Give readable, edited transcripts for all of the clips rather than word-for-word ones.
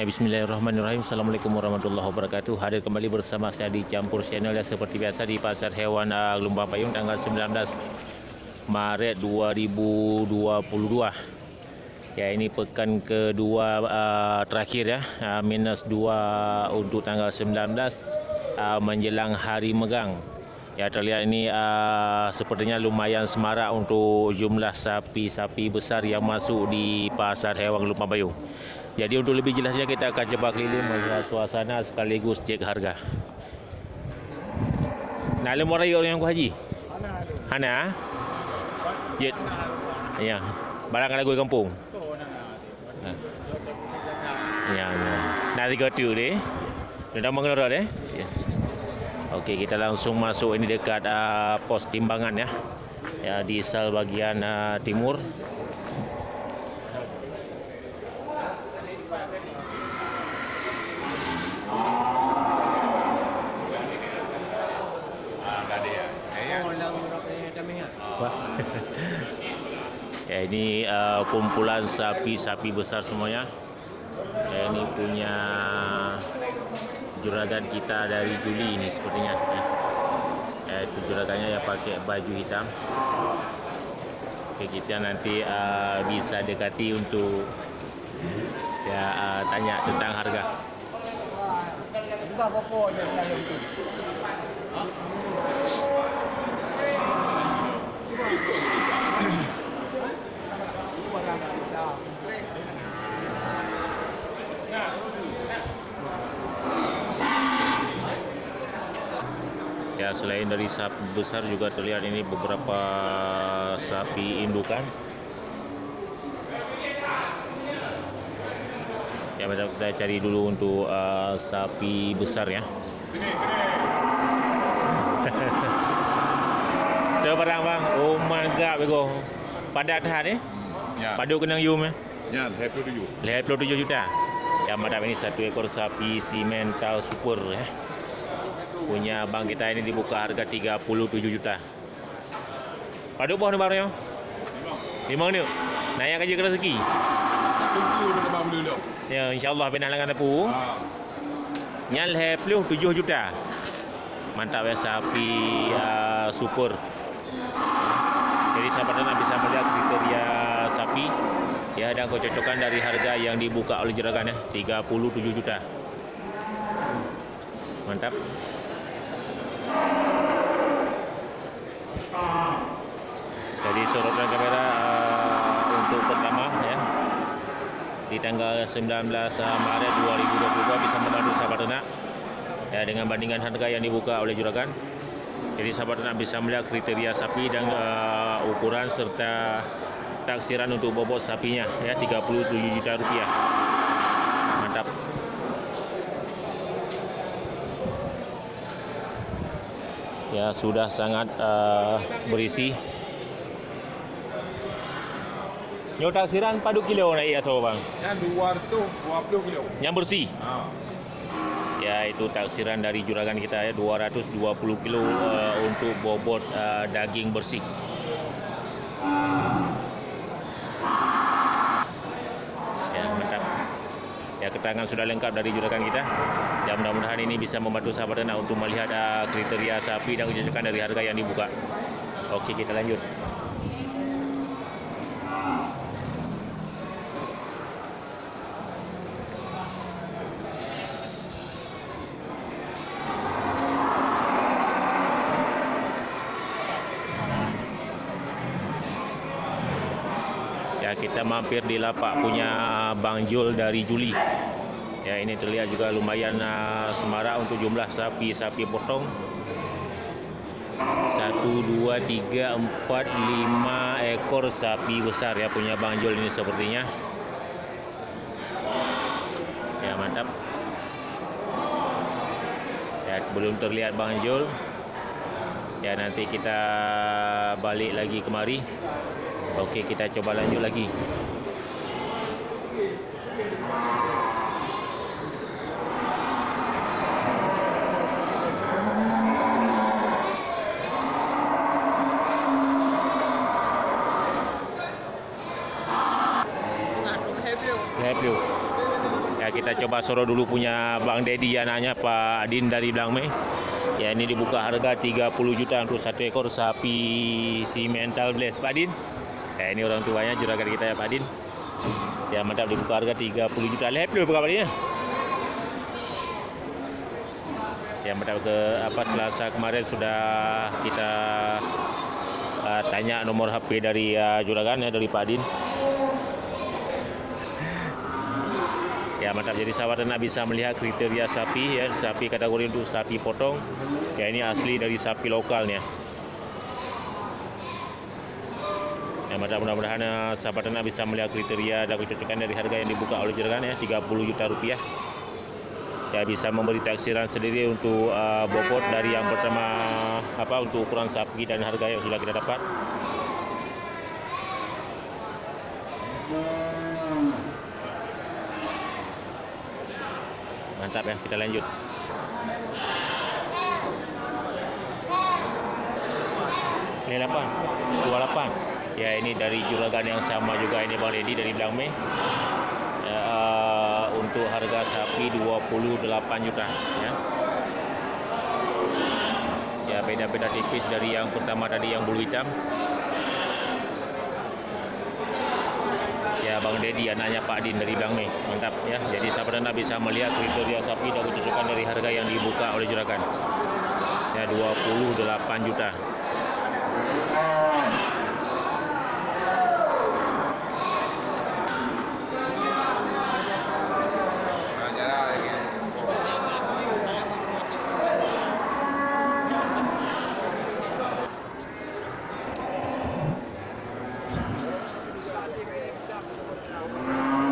Bismillahirrahmanirrahim. Assalamualaikum warahmatullahi wabarakatuh. Hadir kembali bersama saya di Campur Channel ya, seperti biasa di Pasar Hewan Lumbang Payung tanggal 19 Maret 2022. Ya, ini pekan kedua terakhir ya, -2 untuk tanggal 19 menjelang hari megang. Ya, terlihat ini sepertinya lumayan semarak untuk jumlah sapi-sapi besar yang masuk di Pasar Hewan Lumbang Payung. Jadi untuk lebih jelasnya kita akan coba keliling melihat suasana sekaligus cek harga. Nak lemur raya orang yang ku haji? Hana? Ya. Ya. Barang lagu kampung. Ya. Nak 3 tu deh. Dah mengeluar deh. Ya. Okey, kita langsung masuk ini dekat pos timbangan ya. Ya, di sel bagian timur. Ya, ini kumpulan sapi-sapi besar semuanya. Ya, ini punya juragan kita dari Juli ini sepertinya. Ya, itu juragannya yang pakai baju hitam. Oke, kita nanti bisa dekati untuk ya tanya tentang harga. Ya, selain dari sapi besar juga terlihat ini beberapa sapi indukan. Ya, kita cari dulu untuk sapi besar ya. Ada barang bang. Oh my god, bego. Padat hari? Ya. Padu kenang yum ya? Ya, 27. 27 juta. Ya, madam ini satu ekor sapi simental super ya. Punya abang kita ini dibuka harga 37 juta. Padu boh ni baru ya? 5 ni. Naik kerja ke rezeki. Tunggu nak bang dulu. Ya, insya-Allah benar dengan depu. Nyal 27 juta. Mantap ya, sapi super. Jadi sahabat nak bisa melihat kriteria sapi ya, dan kecocokan dari harga yang dibuka oleh juragan ya, 37 juta. Mantap. Jadi sorotan kamera untuk pertama ya, di tanggal 19 Maret 2022 bisa membantu sahabat ternak ya, dengan bandingan harga yang dibuka oleh juragan. Jadi sahabat ternak bisa melihat kriteria sapi dan ukuran serta taksiran untuk bobot sapinya ya, 37 juta rupiah. Mantap. Ya, sudah sangat berisi. Yo, taksiran padu kilo naik atau bang? Yang 220 kilo. Yang bersih. Ya, itu taksiran dari juragan kita ya, 220 kilo untuk bobot daging bersih. Ya, mantap. Ya, keterangan sudah lengkap dari juragan kita. Ya, mudah-mudahan ini bisa membantu sahabat ternak untuk melihat kriteria sapi dan kecocokan dari harga yang dibuka. Oke, kita lanjut. Ya, kita mampir di lapak punya Bang Jul dari Juli. Ya, ini terlihat juga lumayan semarak untuk jumlah sapi-sapi potong. 1, 2, 3, 4, 5 ekor sapi besar ya punya Bang Jul ini sepertinya. Ya, mantap. Ya, belum terlihat Bang Jul. Ya, nanti kita balik lagi kemari. Okey, kita coba lanjut lagi. Happy. Ya, kita coba suruh dulu punya Bang Dedi, anaknya Pak Adin dari Blangme. Ya, ini dibuka harga 30 juta untuk satu ekor sapi simental bless, Pak Adin. Ya, ini orang tuanya juragan kita ya, Pak Adin. Ya, mantap, dibuka harga 30 juta. Happy berapa kabarnya? Ya, mantap, ke Selasa kemarin sudah kita tanya nomor HP dari juragan ya, dari Pak Adin. Ya, mantap, jadi sahabat ternak bisa melihat kriteria sapi ya, sapi kategori untuk sapi potong. Ya, ini asli dari sapi lokalnya. Ya, mantap, mudah-mudahan sahabat ternak bisa melihat kriteria dan kecocokan dari harga yang dibuka oleh juragan ya, 30 juta rupiah. Ya, bisa memberi taksiran sendiri untuk bobot dari yang pertama untuk ukuran sapi dan harga yang sudah kita dapat. Mantap ya, kita lanjut. Ini 28. Ya, ini dari juragan yang sama juga, ini Bang Dedi dari Blangme. Ya, untuk harga sapi 28 juta ya. Ya, beda-beda tipis dari yang pertama tadi yang bulu hitam. Ya, Bang Dedi anaknya Pak Adin dari Blangme. Mantap ya. Jadi sahabat ternak bisa melihat kriteria sapi dan kecocokan dari harga yang dibuka oleh juragan. Ya, 28 juta.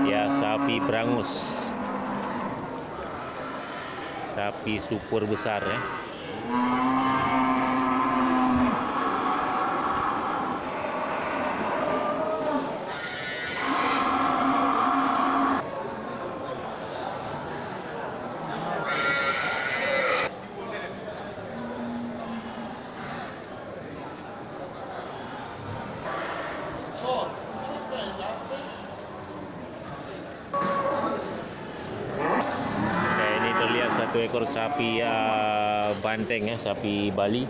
Ya, sapi berangus, sapi super besar ya. Satu ekor sapi banteng ya, sapi Bali.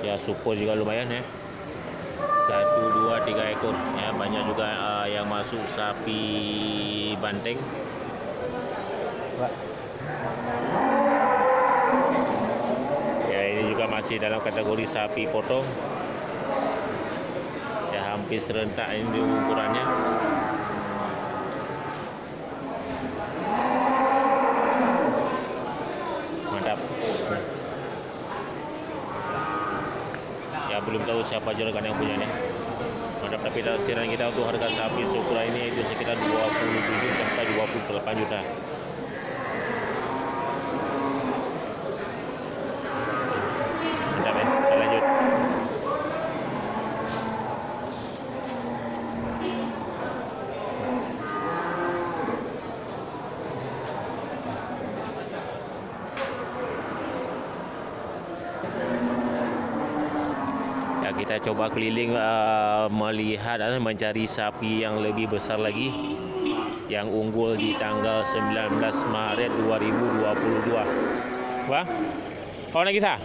Ya, super juga lumayan ya. 1, 2, 3 ekor ya, banyak juga yang masuk sapi banteng. Ya, ini juga masih dalam kategori sapi potong. Ya, hampir serentak ini ukurannya. Ya, belum tahu siapa juragan yang punya nih. Mantap, tapi taksiran kita untuk harga sapi seukuran ini itu sekitar 27 sampai 28 juta. Mantap ya, kita lanjut. Ya, kita coba keliling melihat dan mencari sapi yang lebih besar lagi yang unggul di tanggal 19 Maret 2022. Bang, kau nak kisah?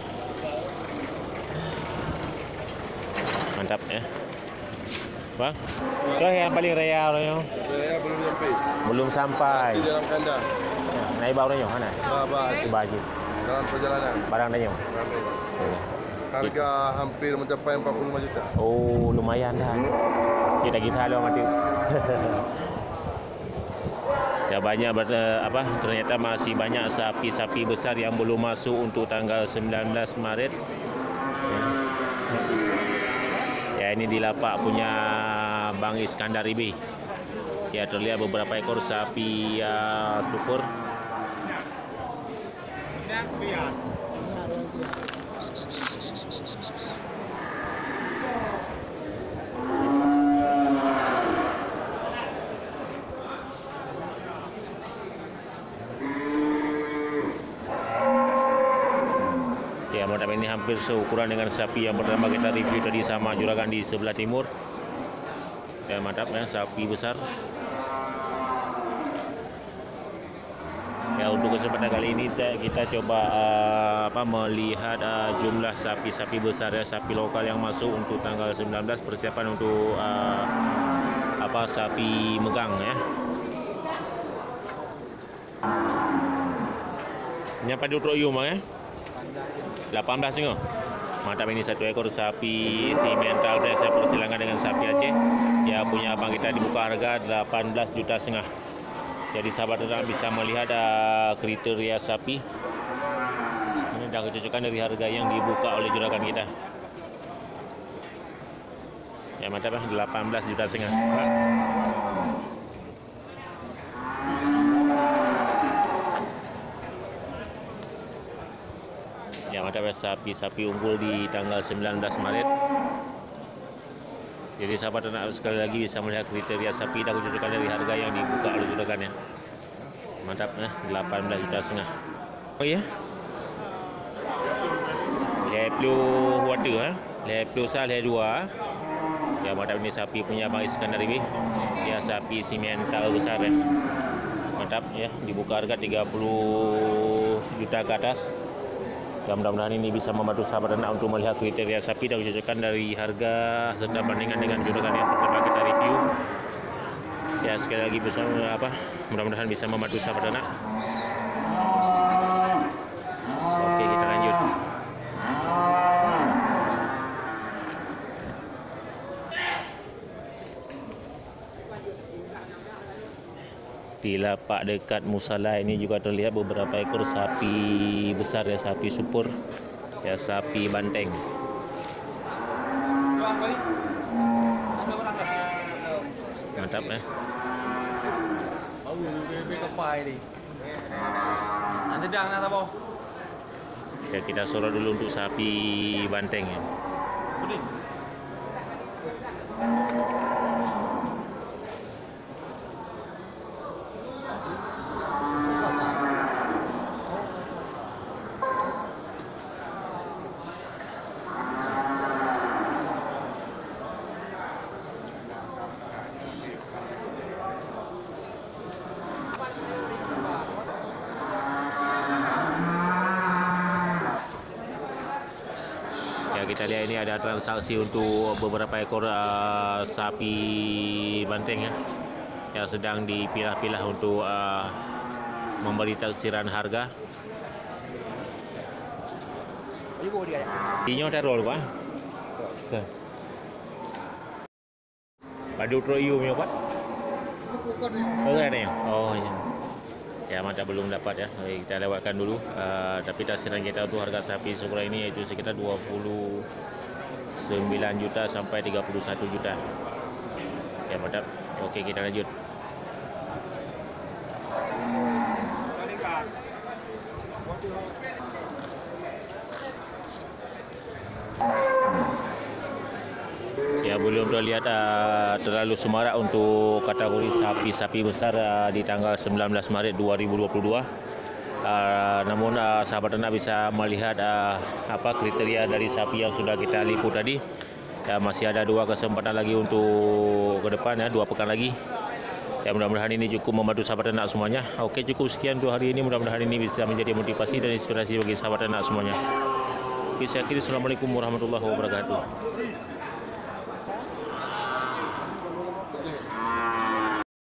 Mantap ya. Bang, itu yang paling raya orangnya. Saya belum sampai. Belum sampai. Di dalam kandang. Naik bau orangnya mana? Sahabat. Di baju. Dalam perjalanan. Barang orangnya. Harga hampir mencapai 45 juta. Oh, lumayan dah. Kita kisah lo mati. Ya, banyak ternyata masih banyak sapi-sapi besar yang belum masuk untuk tanggal 19 Maret. Ya, ini di lapak punya Bang Iskandar Ibi. Ya, terlihat beberapa ekor sapi super. ini hampir seukuran dengan sapi yang pertama kita review tadi sama juragan di sebelah timur. Ya mantap ya, sapi besar. Ya, untuk kesempatan kali ini kita coba melihat jumlah sapi-sapi besar ya, sapi lokal yang masuk untuk tanggal 19, persiapan untuk sapi megang ya. Nyampe di Utroyum ya. 18 tengok. Mantap, ini satu ekor sapi simental saya persilangkan dengan sapi Aceh. Ya, punya abang kita dibuka harga 18,5 juta. Jadi sahabat ternak bisa melihat kriteria sapi. Ini dah kecocokan dari harga yang dibuka oleh juragan kita. Ya mantap ya, 18,5 juta. Ya mantap ya, sapi-sapi unggul di tanggal 19 Maret. Jadi sahabat ternak sekali lagi bisa melihat kriteria sapi dan kecocokan dari harga yang dibuka oleh juragannya. Mantap ya, 18,5 juta. Oh ya. Leplu water ha. Leplu sal dua. Ya mantap, ini sapi punya Abang Iskandar ini. Ya, sapi simental besar ya. Mantap ya, dibuka harga 30 juta ke atas. Ya, mudah-mudahan ini bisa membantu sahabat ternak untuk melihat kriteria sapi dan kecocokan dari harga serta bandingan dengan juragan yang pertama kita review. Ya, sekali lagi mudah-mudahan bisa membantu sahabat ternak. Oke, kita lanjut. Di lapak dekat musala ini juga terlihat beberapa ekor sapi besar ya, sapi super ya, sapi banteng. Mantap ya. Ya, kita sorot dulu untuk sapi banteng ya. Kita lihat ini ada transaksi untuk beberapa ekor sapi banteng ya, yang sedang dipilah-pilah untuk memberi taksiran harga. Inyo terol Pak. Padu Utroyum ya Pak. Oh ya. Ya mantap, belum dapat ya. Kita lewatkan dulu. Tapi taksiran kita untuk harga sapi ukuran ini yaitu sekitar 29 juta sampai 31 juta. Ya mantap. Oke, kita lanjut. Ya, belum terlihat terlalu semarak untuk kategori sapi-sapi besar di tanggal 19 Maret 2022. Namun sahabat ternak bisa melihat kriteria dari sapi yang sudah kita liput tadi. Ya, masih ada 2 kesempatan lagi untuk ke depan ya, 2 pekan lagi. Ya, mudah-mudahan ini cukup membantu sahabat ternak semuanya. Oke, cukup sekian untuk hari ini. Mudah-mudahan ini bisa menjadi motivasi dan inspirasi bagi sahabat ternak semuanya. Oke, saya akhiri. Assalamualaikum warahmatullahi wabarakatuh.